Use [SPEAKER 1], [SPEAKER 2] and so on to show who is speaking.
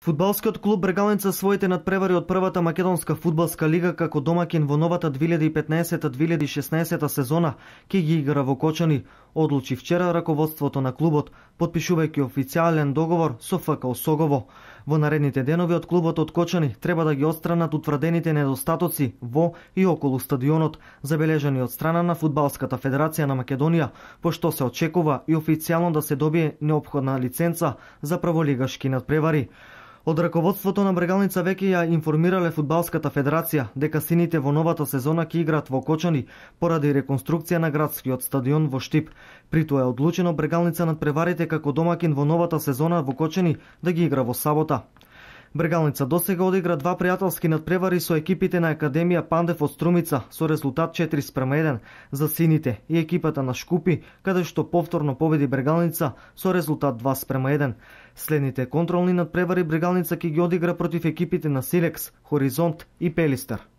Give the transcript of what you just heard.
[SPEAKER 1] Фудбалскиот клуб Брегалница своите надпревари од првата македонска фудбалска лига како домаќин во новата 2015-2016 сезона ќе ги игра во Кочани, одлучи вчера раководството на клубот, потпишувајќи официјален договор со ФК Осогово. Во наредните денови од клубот од Кочани треба да ги отстранат утврдените недостатоци во и околу стадионот, забележани од страна на Фудбалската федерација на Македонија, пошто се очекува и официјално да се добие неопходна лиценца за прволигашки надпревари. Од раководството на Брегалница веќе ја информирале Фудбалската федерација дека сините во новата сезона ќе играат во Кочани поради реконструкција на градскиот стадион во Штип. При тоа е одлучено Брегалница надпреварите како домаќин во новата сезона во Кочани да ги игра во сабота. Брегалница досега одигра два пријателски надпревари со екипите на Академија Пандев од Струмица со резултат 4:1 за сините и екипата на Шкупи, каде што повторно победи Брегалница со резултат 2:1. Следните контролни надпревари Брегалница ќе ги одигра против екипите на Силекс, Хоризонт и Пелистер.